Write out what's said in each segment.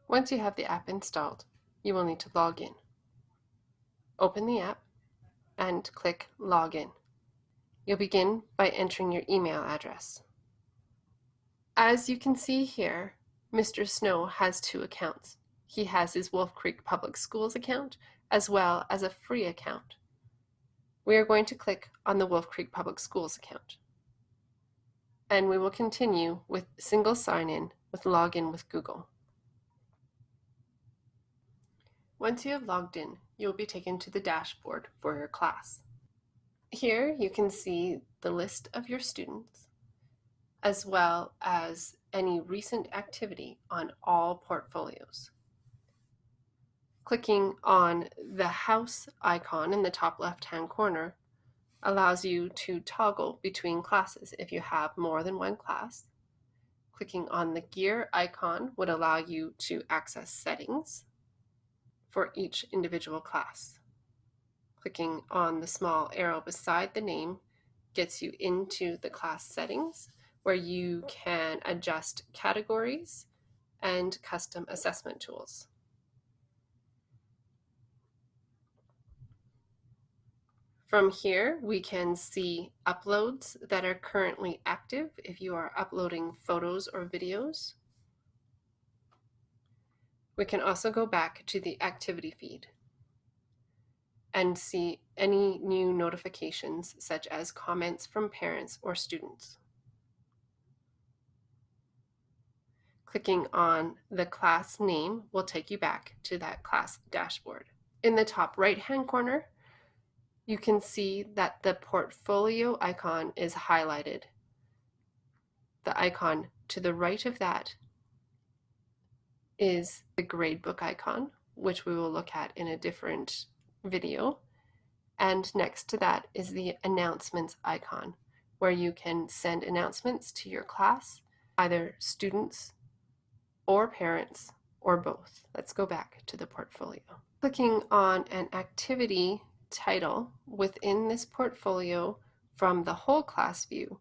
Once you have the app installed, you will need to log in. Open the app and click Login. You'll begin by entering your email address. As you can see here, Mr. Snow has two accounts. He has his Wolf Creek Public Schools account as well as a free account. We are going to click on the Wolf Creek Public Schools account. And we will continue with single sign-in with login with Google. Once you have logged in, you'll be taken to the dashboard for your class. Here you can see the list of your students, as well as any recent activity on all portfolios. Clicking on the house icon in the top left-hand corner allows you to toggle between classes if you have more than one class. Clicking on the gear icon would allow you to access settings for each individual class. Clicking on the small arrow beside the name gets you into the class settings where you can adjust categories and custom assessment tools. From here, we can see uploads that are currently active if you are uploading photos or videos. We can also go back to the activity feed and see any new notifications such as comments from parents or students. Clicking on the class name will take you back to that class dashboard. In the top right-hand corner, you can see that the portfolio icon is highlighted. The icon to the right of that is the gradebook icon, which we will look at in a different video. And next to that is the announcements icon, where you can send announcements to your class, either students or parents or both. Let's go back to the portfolio. Clicking on an activity title within this portfolio from the whole class view,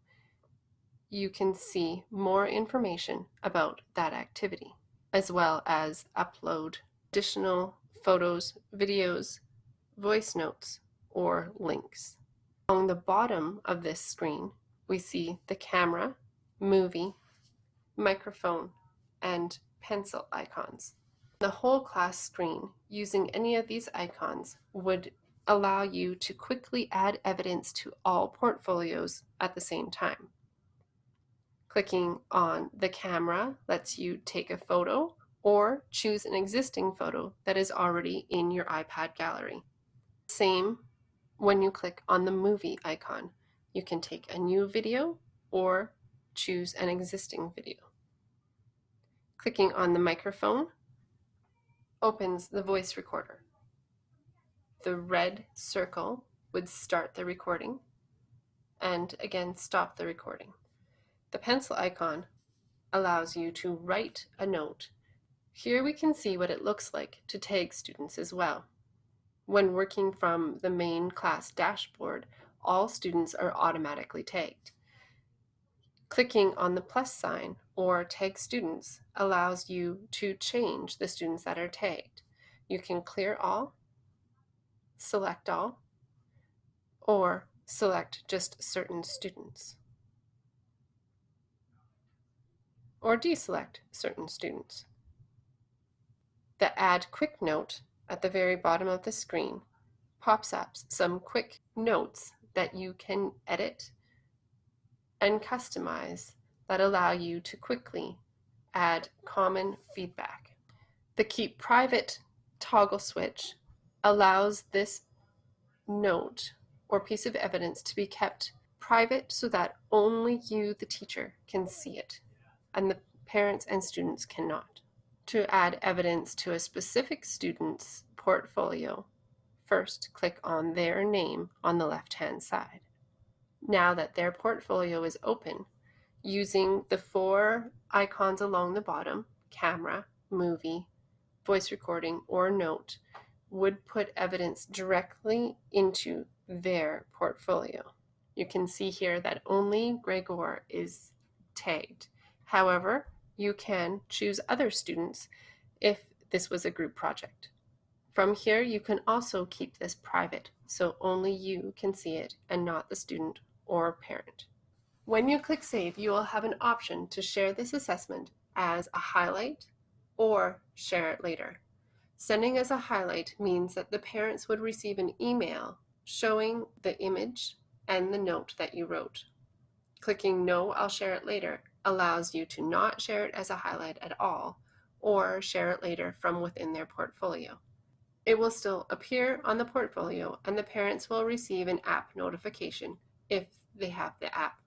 you can see more information about that activity, as well as upload additional photos, videos, voice notes, or links. Along the bottom of this screen, we see the camera, movie, microphone, and pencil icons. The whole class screen, using any of these icons, would allow you to quickly add evidence to all portfolios at the same time. Clicking on the camera lets you take a photo or choose an existing photo that is already in your iPad gallery. Same when you click on the movie icon. You can take a new video or choose an existing video. Clicking on the microphone opens the voice recorder. The red circle would start the recording and again stop the recording. The pencil icon allows you to write a note. Here we can see what it looks like to tag students as well. When working from the main class dashboard, all students are automatically tagged. Clicking on the plus sign or tag students allows you to change the students that are tagged. You can clear all, select all, or select just certain students, or deselect certain students. The Add Quick Note at the very bottom of the screen pops up some quick notes that you can edit and customize that allow you to quickly add common feedback. The Keep Private toggle switch allows this note or piece of evidence to be kept private so that only you, the teacher, can see it, and the parents and students cannot. To add evidence to a specific student's portfolio, first click on their name on the left-hand side. Now that their portfolio is open, using the 4 icons along the bottom, camera, movie, voice recording, or note, would put evidence directly into their portfolio. You can see here that only Gregor is tagged. However, you can choose other students if this was a group project. From here, you can also keep this private, so only you can see it and not the student or parent. When you click Save, you will have an option to share this assessment as a highlight or share it later. Sending as a highlight means that the parents would receive an email showing the image and the note that you wrote. Clicking No, I'll share it later allows you to not share it as a highlight at all or share it later from within their portfolio. It will still appear on the portfolio and the parents will receive an app notification if they have the app.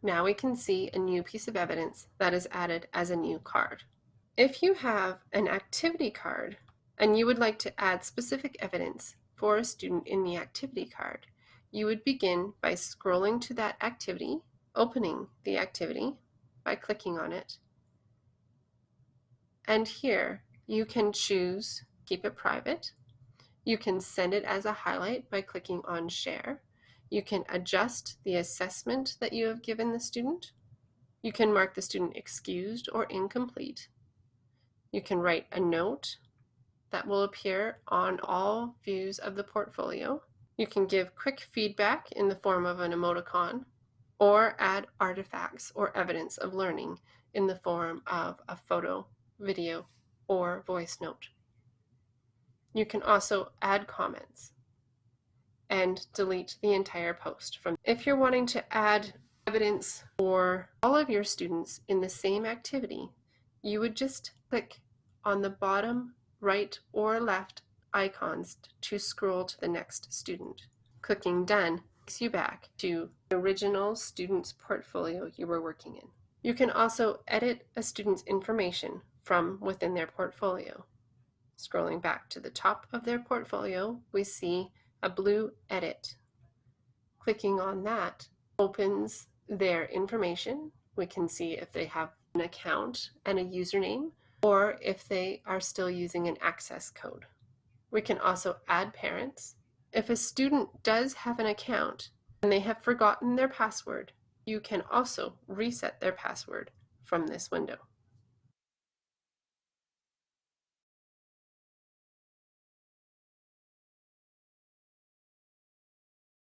Now we can see a new piece of evidence that is added as a new card. If you have an activity card and you would like to add specific evidence for a student in the activity card, you would begin by scrolling to that activity, opening the activity by clicking on it, and here you can choose Keep It Private. You can send it as a highlight by clicking on Share. You can adjust the assessment that you have given the student. You can mark the student excused or incomplete. You can write a note that will appear on all views of the portfolio. You can give quick feedback in the form of an emoticon, or add artifacts or evidence of learning in the form of a photo, video, or voice note. You can also add comments and delete the entire post. If you're wanting to add evidence for all of your students in the same activity, you would just click on the bottom right or left icons to scroll to the next student. Clicking Done takes you back to the original student's portfolio you were working in. You can also edit a student's information from within their portfolio. Scrolling back to the top of their portfolio, we see a blue Edit. Clicking on that opens their information. We can see if they have an account and a username, or if they are still using an access code. We can also add parents. If a student does have an account and they have forgotten their password, you can also reset their password from this window.